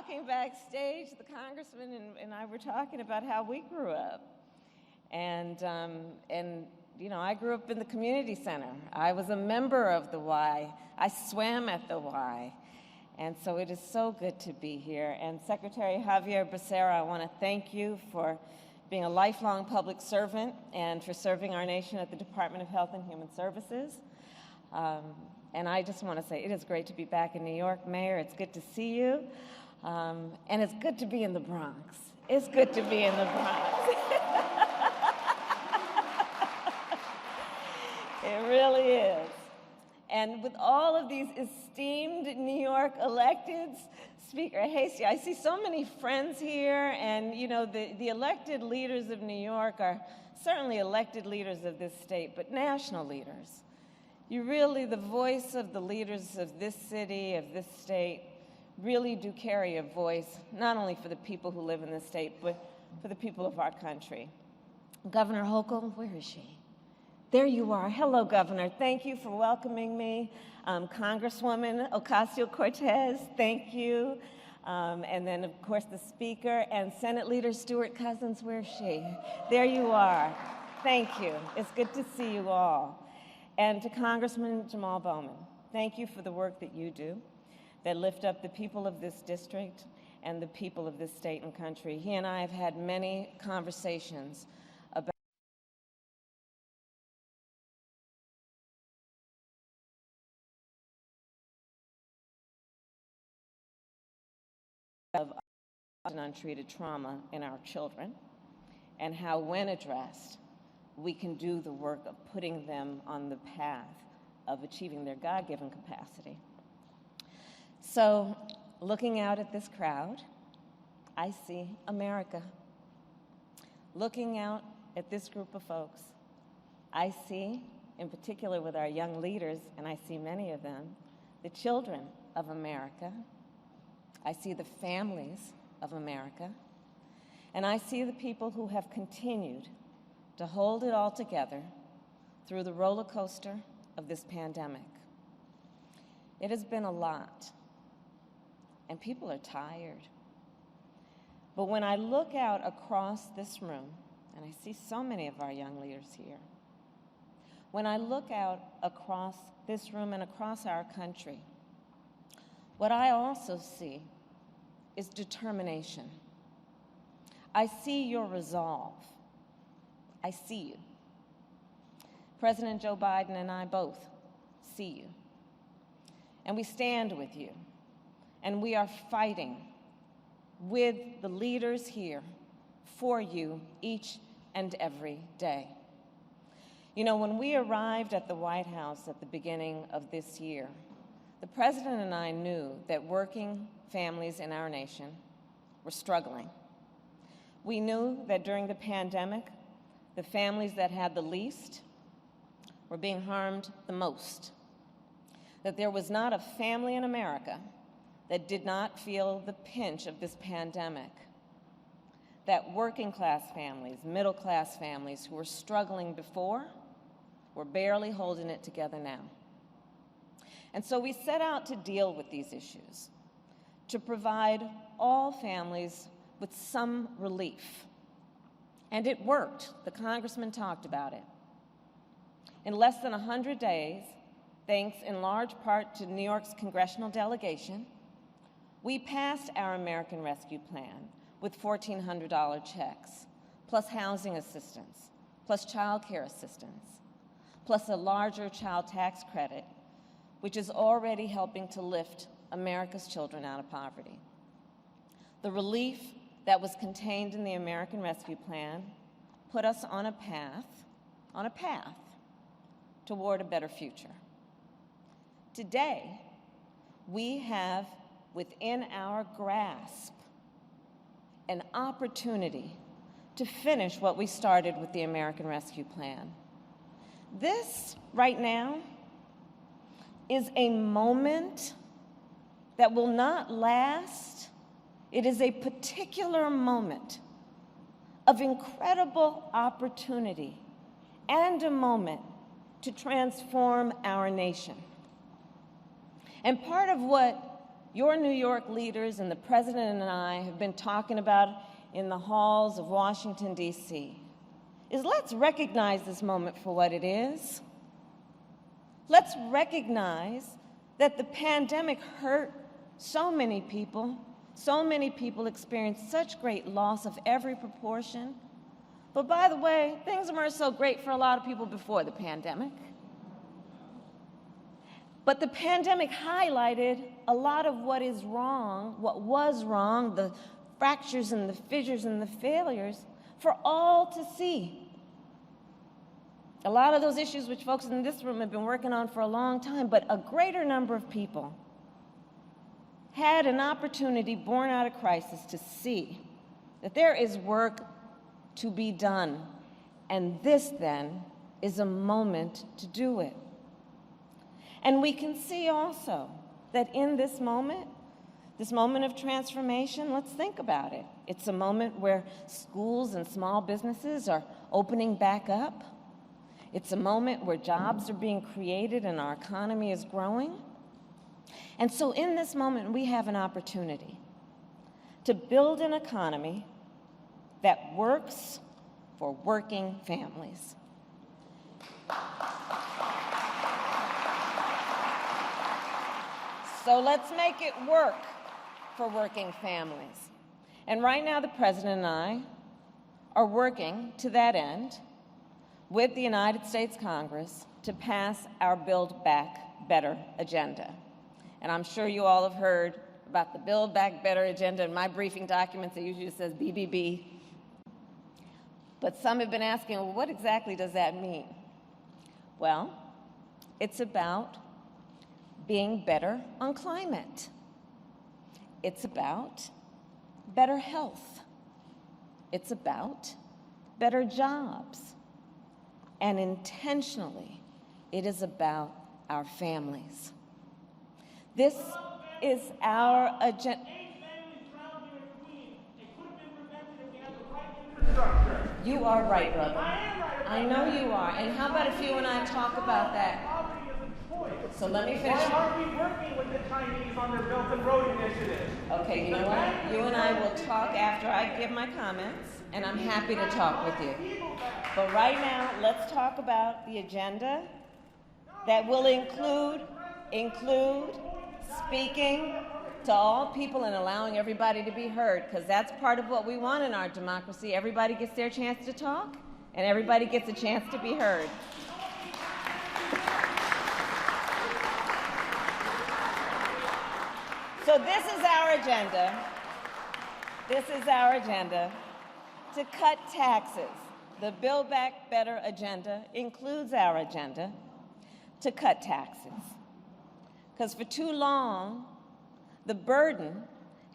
walking backstage, the congressman and I were talking about how we grew up. And you know, I grew up in the community center. I was a member of the Y. I swam at the Y. And so it is so good to be here. And Secretary Javier Becerra, I want to thank you for being a lifelong public servant and for serving our nation at the Department of Health and Human Services. And I just want to say it is great to be back in New York, Mayor. It's good to see you. And it's good to be in the Bronx. It's good to be in the Bronx. It really is. And with all of these esteemed New York electeds, Speaker Hasty, I see so many friends here, and you know, the elected leaders of New York are certainly elected leaders of this state, but national leaders. You really, the voice of the leaders of this city, of this state, really do carry a voice, not only for the people who live in this state, but for the people of our country. Governor Hochul, where is she? There you are. Hello, Governor. Thank you for welcoming me. Congresswoman Ocasio-Cortez, thank you. And then, of course, the Speaker and Senate Leader Stewart Cousins, where is she? There you are. Thank you. It's good to see you all. And to Congressman Jamal Bowman, thank you for the work that you do that lift up the people of this district and the people of this state and country. He and I have had many conversations of untreated trauma in our children, and how, when addressed, we can do the work of putting them on the path of achieving their God-given capacity. So, looking out at this crowd, I see America. Looking out at this group of folks, I see, in particular with our young leaders, and I see many of them, the children of America. I see the families of America, and I see the people who have continued to hold it all together through the roller coaster of this pandemic. It has been a lot, and people are tired. But when I look out across this room, and I see so many of our young leaders here, when I look out across this room and across our country, what I also see is determination. I see your resolve. I see you. President Joe Biden and I both see you. And we stand with you. And we are fighting with the leaders here for you each and every day. You know, when we arrived at the White House at the beginning of this year, the President and I knew that working families in our nation were struggling. We knew that during the pandemic, the families that had the least were being harmed the most. That there was not a family in America that did not feel the pinch of this pandemic. That working class families, middle class families who were struggling before were barely holding it together now. And so we set out to deal with these issues, to provide all families with some relief. And it worked. The congressman talked about it. In less than 100 days, thanks in large part to New York's congressional delegation, we passed our American Rescue Plan with $1,400 checks, plus housing assistance, plus child care assistance, plus a larger child tax credit, which is already helping to lift America's children out of poverty. The relief that was contained in the American Rescue Plan put us on a path toward a better future. Today, we have within our grasp an opportunity to finish what we started with the American Rescue Plan. This, right now, is a moment that will not last. It is a particular moment of incredible opportunity and a moment to transform our nation. And part of what your New York leaders and the President and I have been talking about in the halls of Washington, D.C., is let's recognize this moment for what it is. Let's recognize that the pandemic hurt so many people. So many people experienced such great loss of every proportion. But by the way, things weren't so great for a lot of people before the pandemic. But the pandemic highlighted a lot of what is wrong, what was wrong, the fractures and the fissures and the failures for all to see. A lot of those issues which folks in this room have been working on for a long time, but a greater number of people had an opportunity born out of crisis to see that there is work to be done, and this then is a moment to do it. And we can see also that in this moment of transformation, let's think about it. It's a moment where schools and small businesses are opening back up. It's a moment where jobs are being created and our economy is growing. And so in this moment, we have an opportunity to build an economy that works for working families. So let's make it work for working families. And right now, the President and I are working to that end with the United States Congress to pass our Build Back Better agenda. And I'm sure you all have heard about the Build Back Better agenda. In my briefing documents, it usually says BBB. But some have been asking, well, what exactly does that mean? Well, it's about being better on climate. It's about better health. It's about better jobs. And intentionally, it is about our families. This is our agenda. You are right, brother. I know you are. And how about if you and I talk about that? So let me finish. Why are we working with the Chinese on their Belt and Road Initiative? Okay, you know what? You and I will talk after I give my comments, and I'm happy to talk with you. But right now, let's talk about the agenda that will include speaking to all people and allowing everybody to be heard, because that's part of what we want in our democracy. Everybody gets their chance to talk, and everybody gets a chance to be heard. So this is our agenda. This is our agenda to cut taxes. The Build Back Better agenda includes our agenda to cut taxes. Because for too long, the burden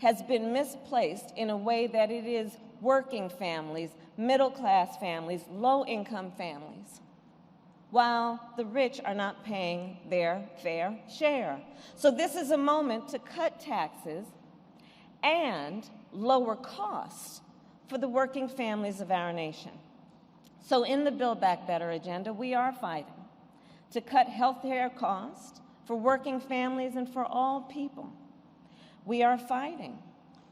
has been misplaced in a way that it is working families, middle-class families, low-income families, while the rich are not paying their fair share. So this is a moment to cut taxes and lower costs for the working families of our nation. So in the Build Back Better agenda, we are fighting to cut health care costs for working families and for all people. We are fighting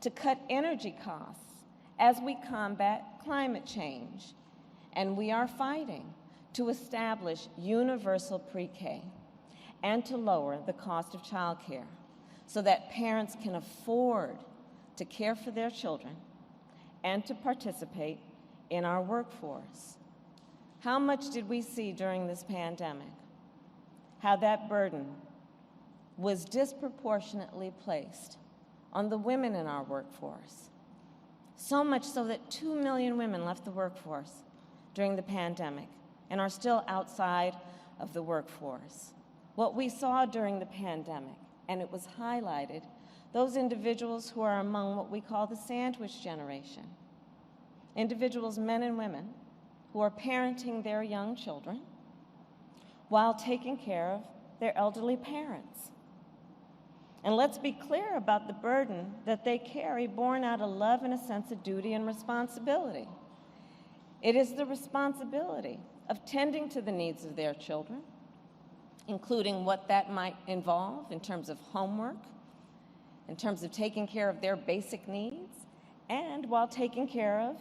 to cut energy costs as we combat climate change. And we are fighting to establish universal pre-K and to lower the cost of childcare so that parents can afford to care for their children and to participate in our workforce. How much did we see during this pandemic? How that burden was disproportionately placed on the women in our workforce. So much so that 2 million women left the workforce during the pandemic and are still outside of the workforce. What we saw during the pandemic, and it was highlighted, those individuals who are among what we call the sandwich generation, individuals, men and women, who are parenting their young children while taking care of their elderly parents. And let's be clear about the burden that they carry, born out of love and a sense of duty and responsibility. It is the responsibility of tending to the needs of their children, including what that might involve in terms of homework, in terms of taking care of their basic needs and while taking care of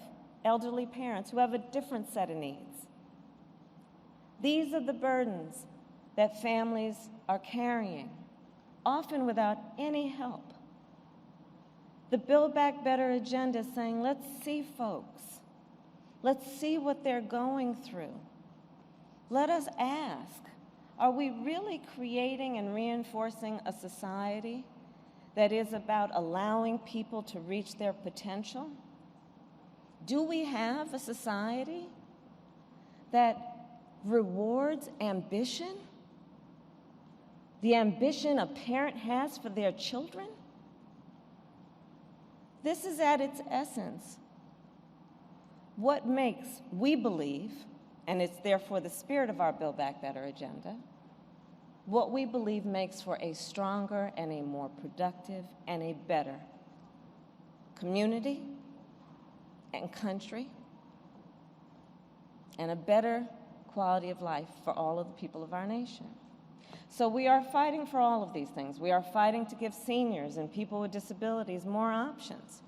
elderly parents who have a different set of needs. These are the burdens that families are carrying, often without any help. The Build Back Better agenda is saying, let's see folks. Let's see what they're going through. Let us ask, are we really creating and reinforcing a society that is about allowing people to reach their potential? Do we have a society that rewards ambition? The ambition a parent has for their children? This is at its essence what makes, we believe, and it's therefore the spirit of our Build Back Better agenda, what we believe makes for a stronger and a more productive and a better community and country, and a better quality of life for all of the people of our nation. So we are fighting for all of these things. We are fighting to give seniors and people with disabilities more options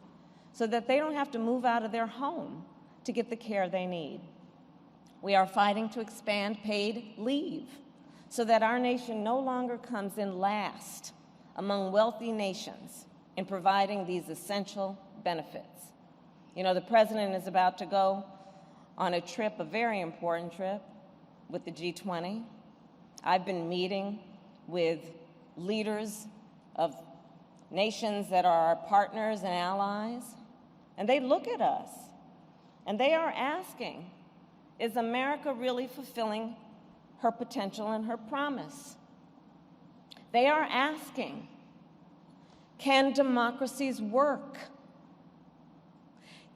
so that they don't have to move out of their home to get the care they need. We are fighting to expand paid leave so that our nation no longer comes in last among wealthy nations in providing these essential benefits. You know, the president is about to go on a trip, a very important trip, with the G20. I've been meeting with leaders of nations that are our partners and allies, and they look at us, and they are asking, is America really fulfilling her potential and her promise? They are asking, can democracies work?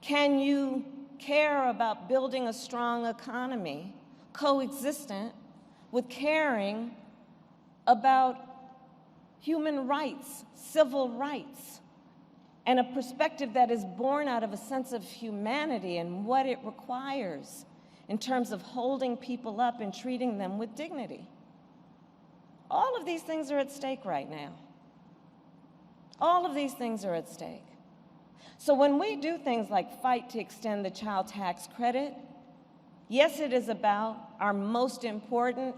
Can you care about building a strong economy coexistent with caring about human rights, civil rights, and a perspective that is born out of a sense of humanity and what it requires in terms of holding people up and treating them with dignity? All of these things are at stake right now. All of these things are at stake. So when we do things like fight to extend the child tax credit, yes, it is about our most important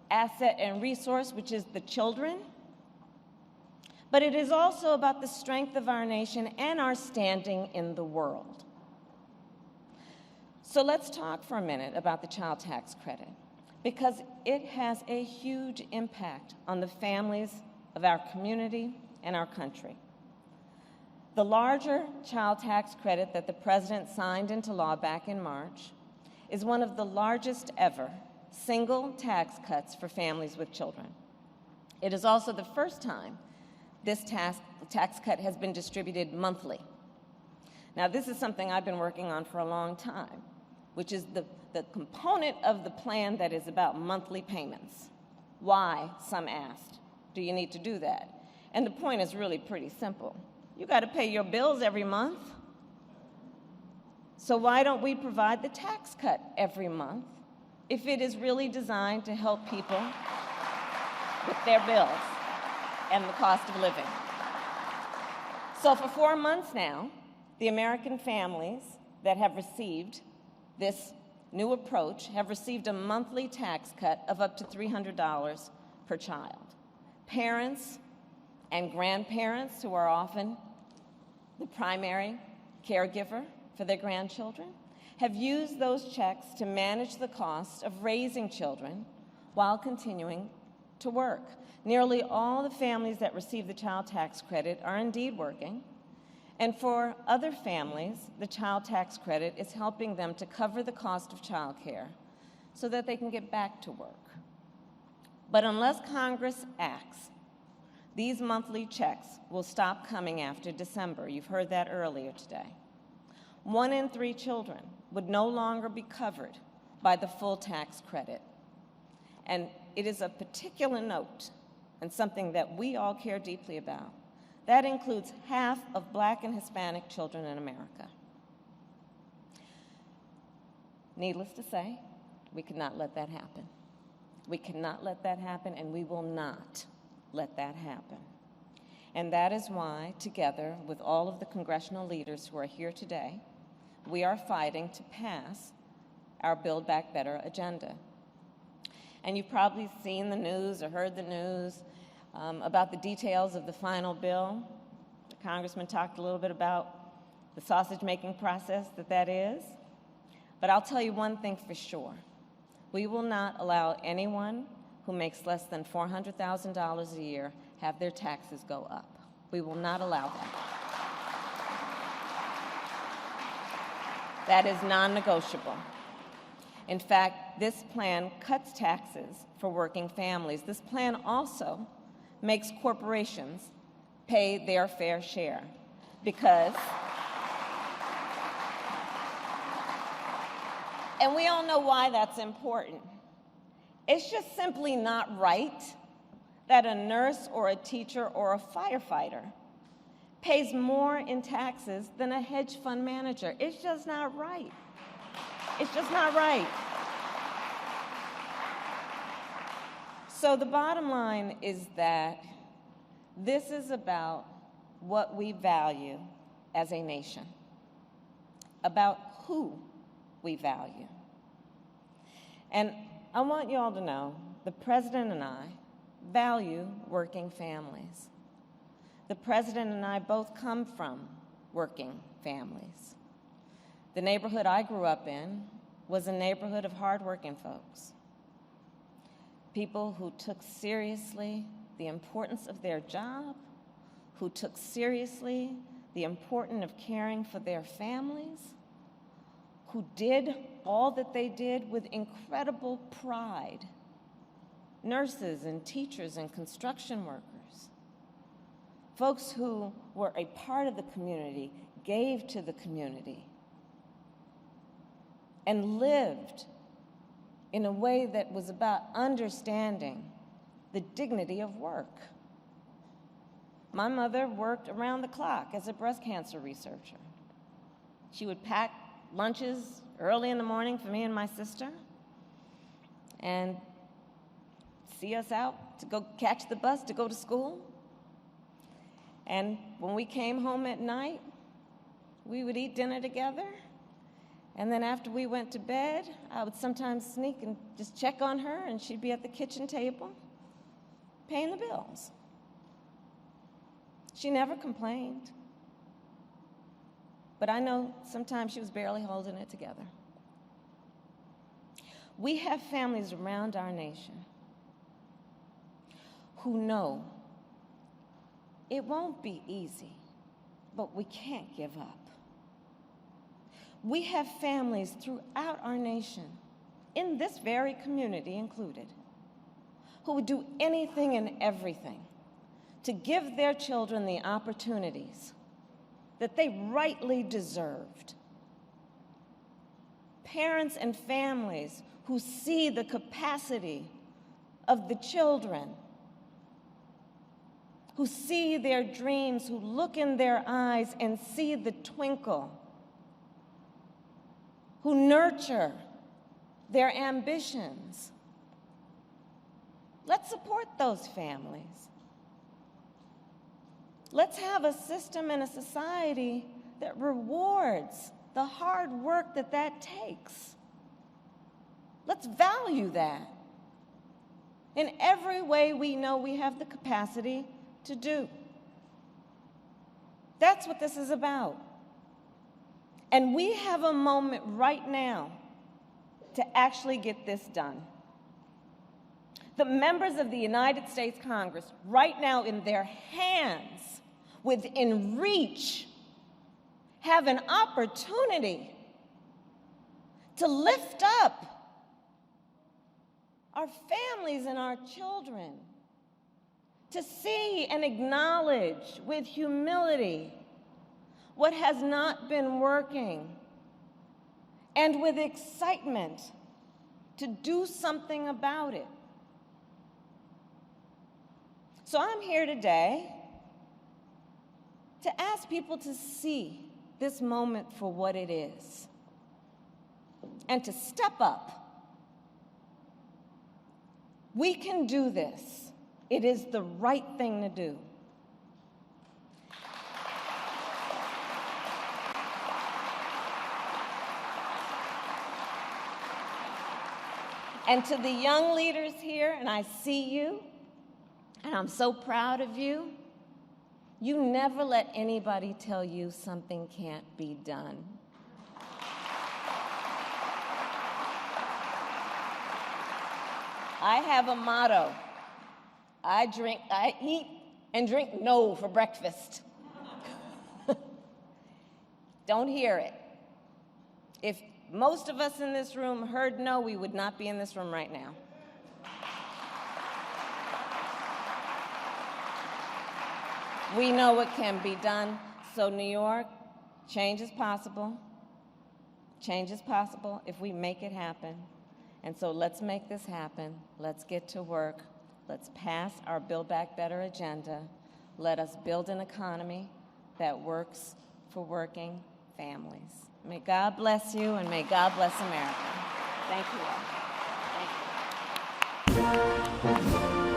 asset and resource, which is the children, but it is also about the strength of our nation and our standing in the world. So let's talk for a minute about the child tax credit, because it has a huge impact on the families of our community and our country. The larger child tax credit that the president signed into law back in March is one of the largest ever single tax cuts for families with children. It is also the first time this tax cut has been distributed monthly. Now, this is something I've been working on for a long time, which is the component of the plan that is about monthly payments. Why, some asked, do you need to do that? And the point is really pretty simple. You got to pay your bills every month. So why don't we provide the tax cut every month if it is really designed to help people with their bills and the cost of living? So for 4 months now, the American families that have received this new approach have received a monthly tax cut of up to $300 per child. Parents and grandparents, who are often the primary caregiver for their grandchildren, have used those checks to manage the cost of raising children while continuing to work. Nearly all the families that receive the child tax credit are indeed working, and for other families, the child tax credit is helping them to cover the cost of childcare so that they can get back to work. But unless Congress acts, these monthly checks will stop coming after December. You've heard that earlier today. 1 in 3 children would no longer be covered by the full tax credit. And it is of particular note, and something that we all care deeply about. That includes half of Black and Hispanic children in America. Needless to say, we cannot let that happen. We cannot let that happen, and we will not let that happen. And that is why, together with all of the congressional leaders who are here today, we are fighting to pass our Build Back Better agenda. And you've probably seen the news or heard the news about the details of the final bill. The Congressman talked a little bit about the sausage-making process that is. But I'll tell you one thing for sure. We will not allow anyone who makes less than $400,000 a year have their taxes go up. We will not allow that. That is non-negotiable. In fact, this plan cuts taxes for working families. This plan also makes corporations pay their fair share because, and we all know why that's important. It's just simply not right that a nurse or a teacher or a firefighter pays more in taxes than a hedge fund manager. It's just not right. It's just not right. So the bottom line is that this is about what we value as a nation, about who we value. And I want you all to know the President and I value working families. The President and I both come from working families. The neighborhood I grew up in was a neighborhood of hardworking folks, people who took seriously the importance of their job, who took seriously the importance of caring for their families, who did all that they did with incredible pride. Nurses and teachers and construction workers, folks who were a part of the community, gave to the community, and lived in a way that was about understanding the dignity of work. My mother worked around the clock as a breast cancer researcher. She would pack lunches early in the morning for me and my sister and see us out to go catch the bus to go to school. And when we came home at night, we would eat dinner together. And then after we went to bed, I would sometimes sneak and just check on her, and she'd be at the kitchen table paying the bills. She never complained. But I know sometimes she was barely holding it together. We have families around our nation who know it won't be easy, but we can't give up. We have families throughout our nation, in this very community included, who would do anything and everything to give their children the opportunities that they rightly deserved. Parents and families who see the capacity of the children, who see their dreams, who look in their eyes and see the twinkle, who nurture their ambitions. Let's support those families. Let's have a system and a society that rewards the hard work that takes. Let's value that in every way we know we have the capacity to do. That's what this is about. And we have a moment right now to actually get this done. The members of the United States Congress, right now in their hands, within reach, have an opportunity to lift up our families and our children, to see and acknowledge with humility what has not been working, and with excitement to do something about it. So I'm here today to ask people to see this moment for what it is and to step up. We can do this. It is the right thing to do. And to the young leaders here, and I see you, and I'm so proud of you, you never let anybody tell you something can't be done. I have a motto. I eat and drink no for breakfast. Don't hear it. If most of us in this room heard no, we would not be in this room right now. We know it can be done. So New York, change is possible. Change is possible if we make it happen. And so let's make this happen. Let's get to work. Let's pass our Build Back Better agenda. Let us build an economy that works for working families. May God bless you, and may God bless America. Thank you all. Thank you.